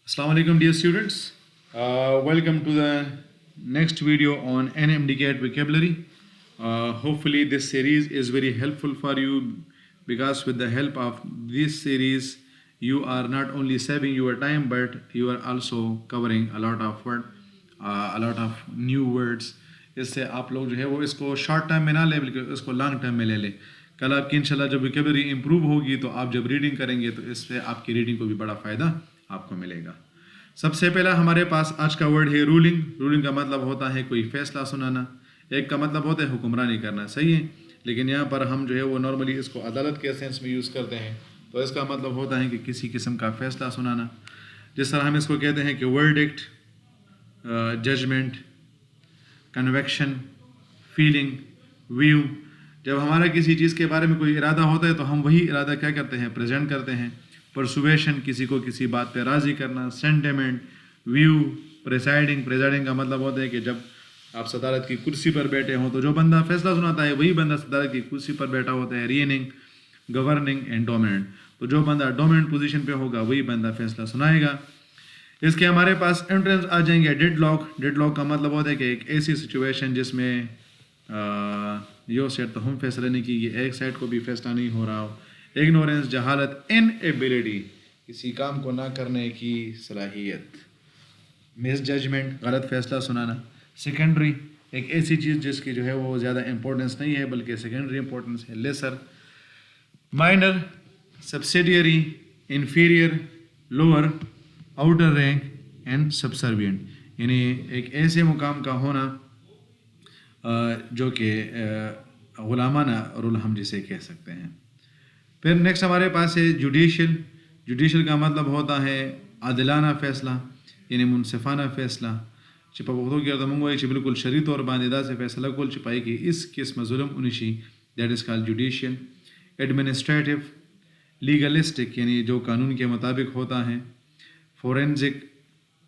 Assalamu alaikum, dear students. Welcome to the next video on NMDCAT vocabulary. Hopefully, this series is very helpful for you because with the help of this series, you are not only saving your time but you are also covering a lot of new words. اس سے آپ لوگ جو ہے وہ اس کو short time میں نہ لیں بلکہ اس کو لانگ ٹائم میں لے لیں. کل آپ کی انشاءاللہ جب ویکیبلری امپروو ہوگی تو آپ جب ریڈنگ کریں گے تو اس سے آپ کی ریڈنگ کو بھی بڑا فائدہ آپ کو ملے گا. سب سے پہلا ہمارے پاس آج کا ورڈ ہے رولنگ. رولنگ کا مطلب ہوتا ہے کوئی فیصلہ سنانا. ایک کا مطلب ہوتا ہے حکمرانی کرنا, صحیح ہے, لیکن یہاں پر ہم جو ہے وہ نارملی اس کو عدالت کے سینس میں یوز کرتے ہیں. تو اس کا مطلب ہوتا ہے کہ کسی قسم کا فیصلہ سنانا. جس طرح ہم اس کو کہتے ہیں کہ verdict, judgment, conviction, feeling, view. جب ہمارا کسی چیز کے بارے میں کوئی ارادہ ہوتا ہے تو ہم وہی ارادہ کیا کرتے ہیں, پریزنٹ کرتے ہیں. پرسویشن, کسی کو کسی بات پہ راضی کرنا. سینٹیمنٹ, ویو, پریزائڈنگ کا مطلب ہوتا ہے کہ جب آپ صدارت کی کرسی پر بیٹھے ہوں تو جو بندہ فیصلہ سناتا ہے وہی بندہ صدارت کی کرسی پر بیٹھا ہوتا ہے. Reigning, governing and dominant. تو جو بندہ ڈومیننٹ پوزیشن پہ ہوگا وہی بندہ فیصلہ سنائے گا. اس کے ہمارے پاس انٹرنس آ جائیں گے ڈیڈ لاک. ڈیڈ لاک کا مطلب ہوتا ہے کہ ایک ایسی سچویشن جس میں یہ سائڈ تو ہم فیصلہ نہیں کی گئی, ایک سائڈ کو بھی فیصلہ نہیں ہو رہا ہو. اگنورینس, جہالت. ان ایبلٹی, کسی کام کو نہ کرنے کی صلاحیت. مس ججمنٹ, غلط فیصلہ سنانا. سیکنڈری, ایک ایسی چیز جس کی جو ہے وہ زیادہ امپورٹنس نہیں ہے بلکہ سیکنڈری امپورٹنس ہے. Lesser. Minor, subsidiary, inferior, lower, outer rank and subservient. یعنی ایک ایسے مقام کا ہونا جو کہ غلامانہ رول ہم جسے کہہ سکتے ہیں. پھر نیکسٹ ہمارے پاس ہے جوڈیشل. جوڈیشل کا مطلب ہوتا ہے عادلانہ فیصلہ یعنی منصفانہ فیصلہ. چپا بختوں کی ارتمنگوئی چھ بالکل شرعی طور باندھا سے فیصلہ کل چپائی کی اس قسم ظلم Anshi, that is call judicial. Administrative, legalistic یعنی جو قانون کے مطابق ہوتا ہے. فورینزک,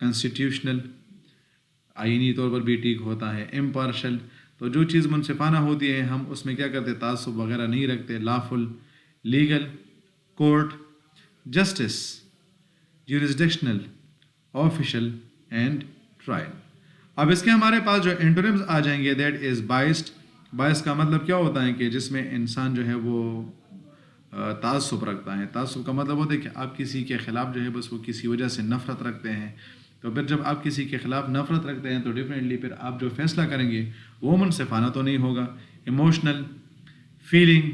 کنسٹیٹیوشنل, آئینی طور پر بھی ٹھیک ہوتا ہے. امپارشل, تو جو چیز منصفانہ ہوتی ہے ہم اس میں کیا کرتے, تعصب وغیرہ نہیں رکھتے. Lawful, legal. Court, justice, jurisdictional, official and trial. اب اس کے ہمارے پاس جو انٹونیمز آ جائیں گے, دیٹ از بائسڈ. بائس کا مطلب کیا ہوتا ہے کہ جس میں انسان جو ہے وہ تعصب رکھتا ہے. تعصب کا مطلب ہوتا ہے کہ آپ کسی کے خلاف جو ہے بس وہ کسی وجہ سے نفرت رکھتے ہیں. تو پھر جب آپ کسی کے خلاف نفرت رکھتے ہیں تو ڈیفینیٹلی پھر آپ جو فیصلہ کریں گے وہ منصفانہ تو نہیں ہوگا. Emotional, feeling,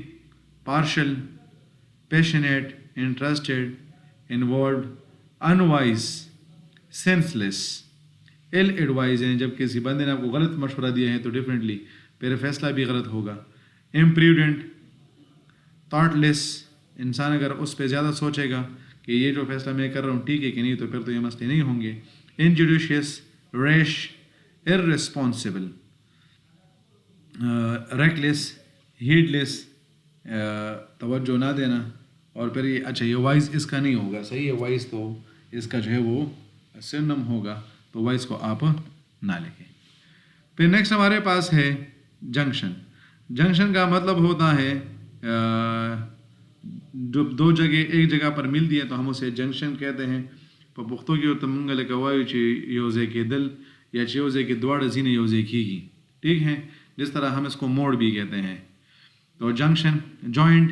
partial, passionate, interested, involved, unwise, senseless, ill advised. ہیں جب کسی بندے نے آپ کو غلط مشورہ دیا ہے تو ڈیفینیٹلی پھر فیصلہ بھی غلط ہوگا. امپریوڈنٹ, تھاٹ لیس, انسان اگر اس پہ زیادہ سوچے گا کہ یہ جو فیصلہ میں کر رہا ہوں ٹھیک ہے کہ نہیں تو پھر تو یہ مسئلے نہیں ہوں گے. انجوڈیشیس, ریش, ارریسپانسبل, ریکلیس, ہیڈ لیس, توجہ نہ دینا. اور پھر یہ اچھا یہ وائز اس کا نہیں ہوگا, صحیح ہے, وائز تو اس کا جو ہے وہ سنم ہوگا تو وائز کو آپ نہ لکھیں. پھر نیکسٹ ہمارے پاس ہے جنکشن. جنکشن کا مطلب ہوتا ہے جو دو جگہ ایک جگہ پر ملتی ہے تو ہم اسے جنکشن کہتے ہیں. پختوں کی تمنگل کوایو چھ یوزے کے دل یا چیوزے کے دوڑ زین یوزے کی گی, ٹھیک ہے. جس طرح ہم اس کو موڑ بھی کہتے ہیں. تو جنکشن. جوائنٹ,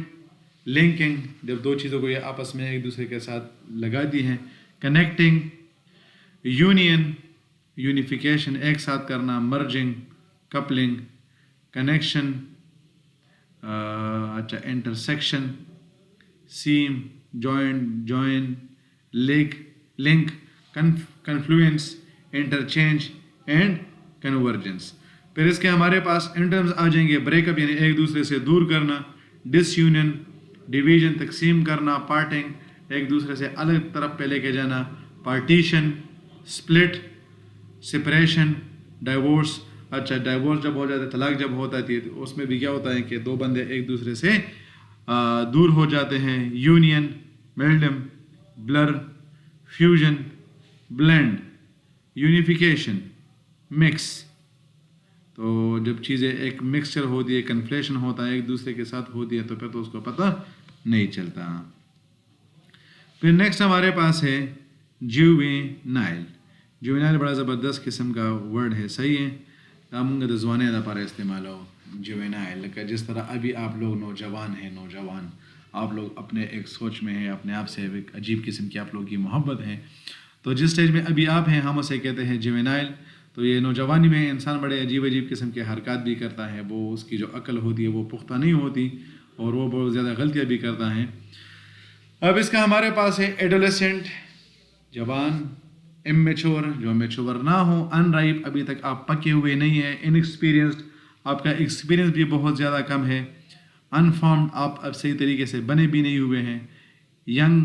لنکنگ, جب دو چیزوں کو یہ آپس میں ایک دوسرے کے ساتھ لگاتی ہیں. کنیکٹنگ, یونین, یونیفیکیشن, ایک ساتھ کرنا. مرجنگ, کپلنگ, کنیکشن, اچھا intersection, seam, joint, join, link, confluence, interchange and convergence. پھر اس کے ہمارے پاس ان ٹرمز آ جائیں گے بریک اپ یعنی ایک دوسرے سے دور کرنا. ڈس یونین, ڈویژن, تقسیم کرنا. پارٹنگ, ایک دوسرے سے الگ طرف پہ لے کے جانا. Partition, split, separation, divorce. اچھا ڈائیورس جب ہو جاتا ہے, طلاق جب ہوتا ہے تو اس میں بھی کیا ہوتا ہے کہ دو بندے ایک دوسرے سے دور ہو جاتے ہیں. Union, meld, blur, fusion, blend, unification, mix. تو جب چیزیں ایک مکسچر ہوتی ہے, کنفلیشن ہوتا ہے, ایک دوسرے کے ساتھ ہوتی ہے تو پھر تو اس کو پتہ نہیں چلتا. پھر نیکسٹ ہمارے پاس ہے جوینائل. جوینائل بڑا زبردست قسم کا ورڈ ہے, صحیح ہے. ہم تو زبانیں دا پارا استعمال ہو جوینائل, کہ جس طرح ابھی آپ لوگ نوجوان ہیں, آپ لوگ اپنے ایک سوچ میں ہیں, اپنے آپ سے ایک عجیب قسم کی آپ لوگوں کی محبت ہے, تو جس سٹیج میں ابھی آپ ہیں ہم اسے کہتے ہیں جوینائل. تو یہ نوجوانی میں انسان بڑے عجیب قسم کے حرکات بھی کرتا ہے, وہ اس کی جو عقل ہوتی ہے وہ پختہ نہیں ہوتی, اور وہ بہت زیادہ غلطیاں بھی کرتا ہے. اب اس کا ہمارے پاس ہے ایڈولیسنٹ, جوان. امیچور, جو میچور نہ ہو, ان رائپ, ابھی تک آپ پکے ہوئے نہیں ہیں. انیکسپیرینسڈ, آپ کا ایکسپیرینس بھی بہت زیادہ کم ہے. انفارمڈ, آپ اب صحیح طریقے سے بنے بھی نہیں ہوئے ہیں. ینگ,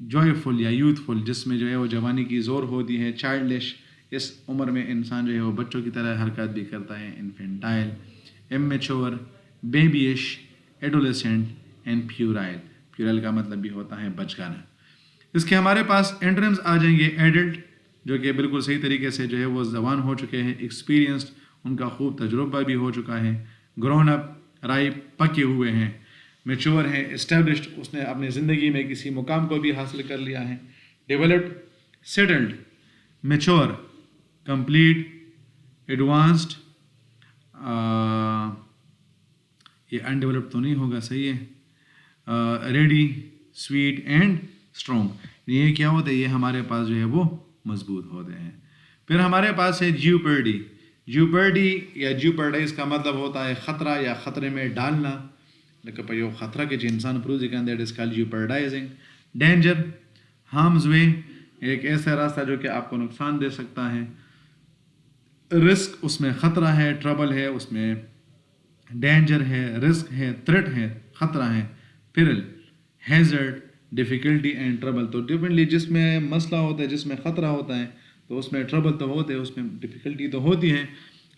جوائے یا یوتھفل, جس میں جو ہے وہ جوانی کی زور ہوتی ہے. چائلڈش, اس عمر میں انسان جو ہے وہ بچوں کی طرح حرکات بھی کرتا ہے. انفینٹائل, امیچور, بیبیش, ایڈولیسنٹ اینڈ پیورائل. پیورائل کا مطلب بھی ہوتا ہے بچگانہ. اس کے ہمارے پاس اینڈرمز آ جائیں گے. ایڈلٹ, جو کہ بالکل صحیح طریقے سے جو ہے وہ جوان ہو چکے ہیں. ایکسپیرینسڈ, ان کا خوب تجربہ بھی ہو چکا ہے. گرون اپ, رائپ, پکے ہوئے ہیں. میچور ہے. اسٹیبلشڈ, اس نے اپنی زندگی میں کسی مقام کو بھی حاصل کر لیا ہے. Developed, settled. Mature, complete, advanced, یہ انڈیولپڈ تو نہیں ہوگا, صحیح ہے. Ready, sweet and strong. یہ کیا ہوتا ہے, یہ ہمارے پاس جو ہے وہ مضبوط ہوتے ہیں. پھر ہمارے پاس ہے جیوپرڈی. جیوپرڈی یا جیوپرڈائز کا مطلب ہوتا ہے خطرہ یا خطرے میں ڈالنا. لیکن یہ خطرہ کے جو انسان پروزی کا that is called جیوپرڈائزنگ. Danger, harms وے, ایک ایسا راستہ جو کہ آپ کو نقصان دے سکتا ہے. رسک, اس میں خطرہ ہے. ٹربل ہے, اس میں ڈینجر ہے, رسک ہے, تھریٹ ہے, خطرہ ہے. Pearl, hazard, difficulty and trouble. تو ڈیفینٹلی جس میں مسئلہ ہوتا ہے, جس میں خطرہ ہوتا ہے, تو اس میں ٹربل تو ہوتے ہیں, اس میں ڈیفیکلٹی تو ہوتی ہے.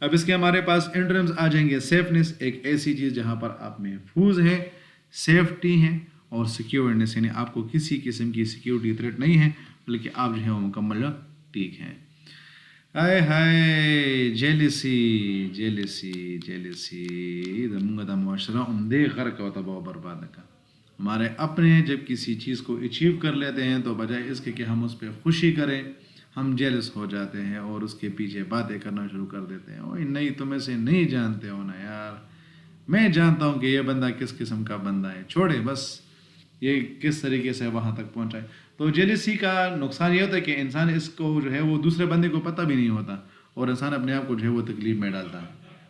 اب اس کے ہمارے پاس انٹرمز آ جائیں گے. سیفنس, ایک ایسی چیز جہاں پر آپ محفوظ ہیں, سیفٹی ہے, اور سیکیورنس, یعنی آپ کو کسی قسم کی سیکیورٹی تھریٹ نہیں ہے, بلکہ آپ جو ہے وہ مکمل ٹھیک ہیں. آئے ہائے, جیلسی جیلسی جیلسی دمونگا دا معاشرہ عمدے غرق ہوتا بہت برباد کا. ہمارے اپنے جب کسی چیز کو اچیو کر لیتے ہیں تو بجائے اس کے کہ ہم اس پہ خوشی کریں, ہم جیلس ہو جاتے ہیں اور اس کے پیچھے باتیں کرنا شروع کر دیتے ہیں. اوہ نہیں, تم اسے نہیں جانتے ہو نا یار, میں جانتا ہوں کہ یہ بندہ کس قسم کا بندہ ہے, چھوڑے بس یہ کس طریقے سے وہاں تک پہنچائے. تو جیلسی کا نقصان یہ ہوتا ہے کہ انسان اس کو جو ہے وہ دوسرے بندے کو پتہ بھی نہیں ہوتا, اور انسان اپنے آپ کو جو ہے وہ تکلیف میں ڈالتا ہے.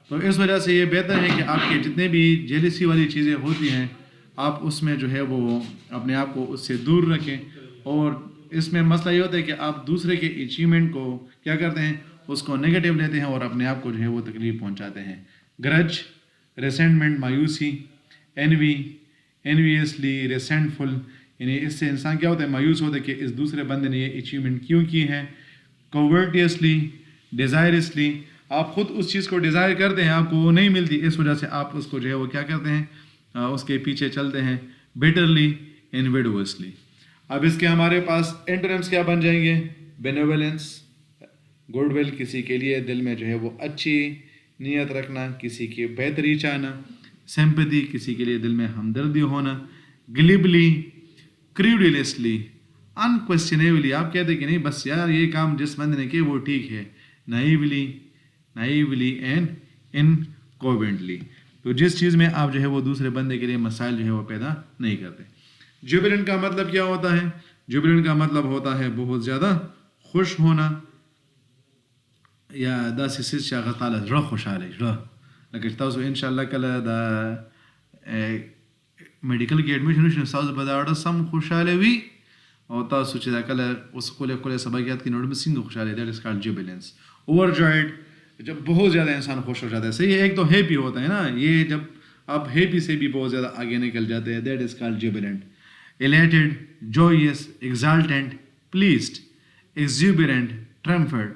تو اس وجہ سے یہ بہتر ہے کہ آپ کے جتنے بھی جیلسی والی چیزیں ہوتی ہیں, آپ اس میں جو ہے وہ اپنے آپ کو اس سے دور رکھیں. اور اس میں مسئلہ یہ ہوتا ہے کہ آپ دوسرے کے اچیومنٹ کو کیا کرتے ہیں, اس کو نگیٹو لیتے ہیں اور اپنے آپ کو جو ہے وہ تکلیف پہنچاتے ہیں. گرج, ریسنٹمنٹ, مایوسی. اینوی, اینویسلی, ریسنٹفل, یعنی اس سے انسان کیا ہوتا ہے, مایوس ہوتا ہے کہ اس دوسرے بندے نے یہ اچیومنٹ کیوں کی ہے. کوورٹیسلی, ڈیزائرسلی, آپ خود اس چیز کو ڈیزائر کرتے ہیں, آپ کو وہ نہیں ملتی, اس وجہ سے آپ اس کو جو ہے وہ کیا کرتے ہیں, اس کے پیچھے چلتے ہیں. بیٹرلی, انویڈوسلی. اب اس کے ہمارے پاس انٹرمز کیا بن جائیں گے. بینیولنس, گڈ ول, کسی کے لیے دل میں جو ہے وہ اچھی نیت رکھنا, کسی کی بہتری چاہنا. سمپتھی, کسی کے لیے دل میں ہمدردی ہونا. گلیبلی, کریوڈیلسلی, انکویسچنیبلی, آپ کہتے ہیں کہ نہیں بس یار یہ کام جس بندے نے کیا وہ ٹھیک ہے. نائیولی اینڈ انکوینٹلی, تو جس چیز میں آپ جو ہے وہ دوسرے بندے کے لیے مسائل جو ہے وہ پیدا نہیں کرتے. جوبلنٹ کا مطلب کیا ہوتا ہے. جوبلنٹ کا مطلب ہوتا ہے بہت زیادہ خوش ہونا, یا دا سیس شاغ تعالی رہ خوشاله رہ. لکه تاسو ان شاء الله کله دا میډیکل کې ایڈمیشن شنو تاسو په دا اړه سم خوشاله وي, او تاسو چې دا کله اوس کوله سبقات کې نوډ مسینګ خوشاله, دیٹ از کالڈ جوبلنس. اوور جوائڈ, جب بہت زیادہ انسان خوش ہو جاتا ہے. صحیح ہے, ایک تو ہیپی ہوتا ہے نا, یہ جب آپ ہیپی سے بھی بہت زیادہ آگے نکل جاتے ہیں, that is called jubilant. Elated, joyous, exultant, pleased, exuberant, triumphant,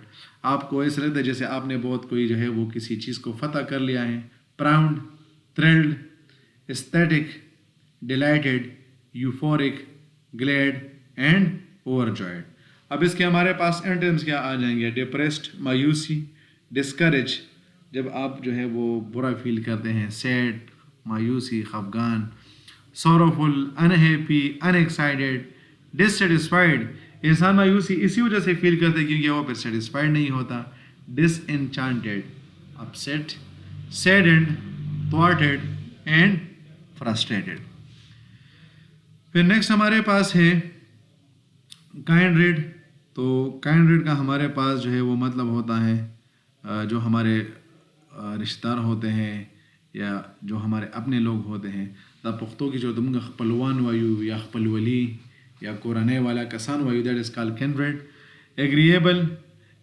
آپ کو ایسا لگتا ہے جیسے آپ نے بہت کوئی جو ہے وہ کسی چیز کو فتح کر لیا ہے. Proud, thrilled, ecstatic, delighted, euphoric, glad and overjoyed. اب اس کے ہمارے پاس اینٹرمز کیا آ جائیں گے. ڈپریسڈ, مایوسی. ڈسکریج, جب آپ جو ہے وہ برا فیل کرتے ہیں. سیڈ, مایوسی, خفگان. سوروفل, انہیپی, انیکسائٹیڈ, ڈسسیٹسفائیڈ, انسان مایوسی اسی وجہ سے فیل کرتا ہے کیونکہ وہ پھر سیٹسفائڈ نہیں ہوتا. ڈس انچانٹیڈ, اپسیٹ, سیڈنڈ, تھواٹڈ اینڈ فرسٹریٹڈ. پھر نیکسٹ ہمارے پاس ہے کائنڈریڈ. تو کائنڈریڈ کا ہمارے پاس جو ہے وہ مطلب ہوتا ہے جو ہمارے رشتہ دار ہوتے ہیں یا جو ہمارے اپنے لوگ ہوتے ہیں. دا پختو کی جو تم خپلوان وایو یا خپلولی یا کورنے والا کسان وایو, دیٹ از کال کینڈریڈ. ایگریبل,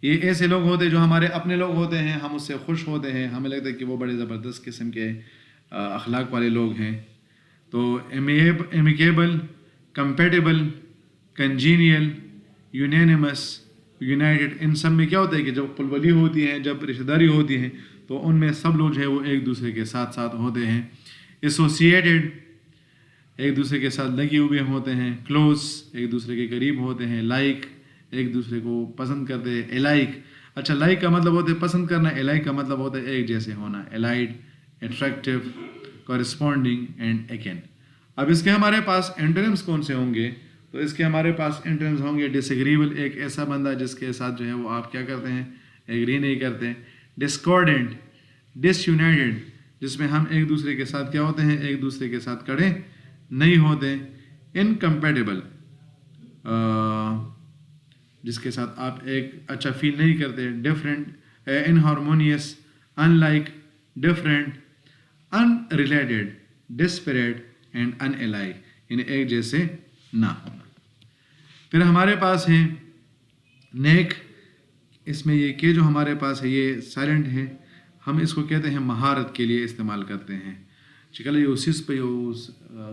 یہ ایسے لوگ ہوتے ہیں جو ہمارے اپنے لوگ ہوتے ہیں, ہم اس سے خوش ہوتے ہیں, ہمیں لگتا ہے کہ وہ بڑے زبردست قسم کے اخلاق والے لوگ ہیں. تو امیکیبل, کمپیٹیبل, کنجینیل, یونینیمس, یونائٹڈ, ان سب میں کیا ہوتا ہے کہ جب قلولی ہوتی ہیں, جب رشتہ داری ہوتی ہے تو ان میں سب لوگ جو ہے وہ ایک دوسرے کے ساتھ ساتھ ہوتے ہیں. ایسوسیٹیڈ, ایک دوسرے کے ساتھ لگے ہوئے ہوتے ہیں. کلوز, ایک دوسرے کے قریب ہوتے ہیں. لائک, ایک دوسرے کو پسند کرتے ہیں. الائک, اچھا لائک کا مطلب ہوتا ہے پسند کرنا, الائک کا مطلب ہوتا ہے ایک جیسے ہونا. Allied, attractive, corresponding and akin. اب اس کے ہمارے پاس اینٹونیمز کون سے ہوں گے؟ تو اس کے ہمارے پاس اینٹونیمز ہوں گے ڈس ایگریبل, ایک ایسا بندہ جس کے ساتھ جو ہے وہ آپ کیا کرتے ہیں, ایگری نہیں کرتے. ڈسکارڈنٹ, ڈس یونائٹڈ, جس میں ہم ایک دوسرے کے ساتھ کیا ہوتے ہیں, ایک دوسرے کے ساتھ کڑے نہیں ہوتے. انکمپیٹیبل, جس کے ساتھ آپ ایک اچھا فیل نہیں کرتے. Different, inharmonious, unlike, different, unrelated, disparate and unalike, یعنی ایک جیسے نہ ہونا. پھر ہمارے پاس ہے نیک. اس میں یہ کہ جو ہمارے پاس ہے یہ سائلنٹ ہے, ہم اس کو کہتے ہیں مہارت کے لیے استعمال کرتے ہیں. چکل یہ اسس پہ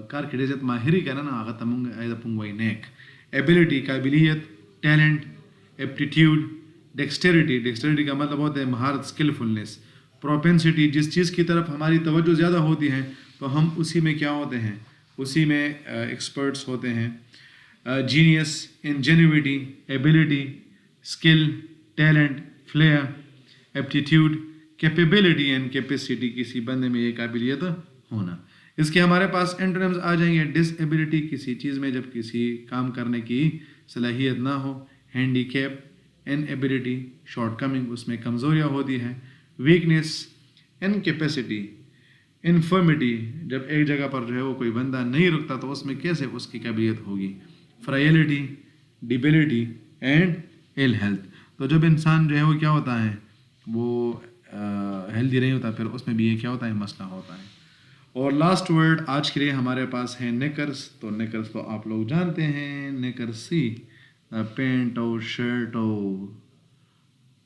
کار کی ڈیزت ماہری کا نا آغا تمنگ ایدا پنگوئی نیک. ایبلٹی, قابلیت, ٹیلنٹ, ایپٹیٹیوڈ, ڈیکسٹریٹی, ڈیکسٹریٹی کا مطلب ہوتا ہے مہارت, اسکلفلنس. پروپینسٹی, جس چیز کی طرف ہماری توجہ زیادہ ہوتی ہے تو ہم اسی میں کیا ہوتے ہیں, اسی میں ایکسپرٹس ہوتے ہیں. Genius, ingenuity, ability, skill, talent, فلیئر, aptitude, capability and capacity, کسی بندے میں یہ قابلیت ہونا. اس کے ہمارے پاس اینٹونیمز آ جائیں گے. ڈس ایبلٹی, کسی چیز میں جب کسی کام کرنے کی صلاحیت نہ ہو. ہینڈی کیپ, ان ایبلٹی, شارٹ کمنگ, اس میں کمزوریاں ہوتی ہیں. ویکنیس, انکیپیسٹی, انفرمٹی, جب ایک جگہ پر جو ہے وہ کوئی بندہ نہیں رکتا تو اس میں کیسے اس کی قابلیت ہوگی. فرائلٹی, ڈیبلٹی اینڈ ایل ہیلتھ, تو جب انسان جو ہے وہ کیا ہوتا ہے وہ ہیلدی نہیں ہوتا, پھر اس میں بھی یہ کیا ہوتا ہے مسئلہ ہوتا ہے. اور لاسٹ ورڈ آج کے لیے ہمارے پاس ہے نیکرس. تو نیکرس تو آپ لوگ جانتے ہیں, نیکرسی پینٹ اور شرٹ اور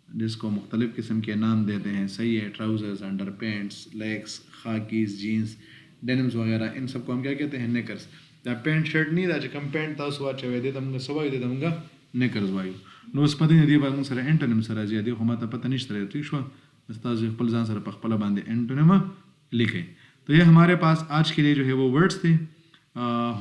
جس کو مختلف قسم کے نام دیتے ہیں, صحیح ہے. Trousers, underpants, leggings, khakis, jeans, denims وغیرہ, ان سب کو ہم کیا کہتے ہیں نیکرس. دا پینٹ شرٹ نہیں دا کم پینٹ تھا سوا چوے دے تم سوا دے تم گا نیکرز وایو. نو اس پتہ دی باندې سره انټونیم سره زیاتې خو ماته پته نشته, ٹھیک شو, استاد خپل ځان سره په خپل باندې انټونیم لکھیں. تو یہ ہمارے پاس آج کے لیے جو ہے وہ ورڈز تھے.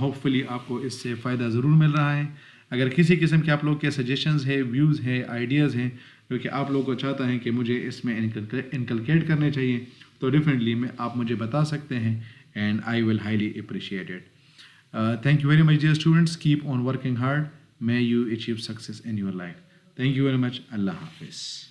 ہوپ فلی آپ کو اس سے فائدہ ضرور مل رہا ہے. اگر کسی قسم کے آپ لوگ کے سجیشنز ہے, ویوز ہے, آئیڈیاز ہیں جو کہ آپ لوگ کو چاہتا ہیں کہ مجھے اس میں انکلکیٹ کرنے چاہیے تو ڈیفینیٹلی آپ مجھے بتا سکتے ہیں and I will highly appreciate it. Thank you very much dear students. Keep on working hard. May you achieve success in your life. Thank you very much. Allah Hafiz.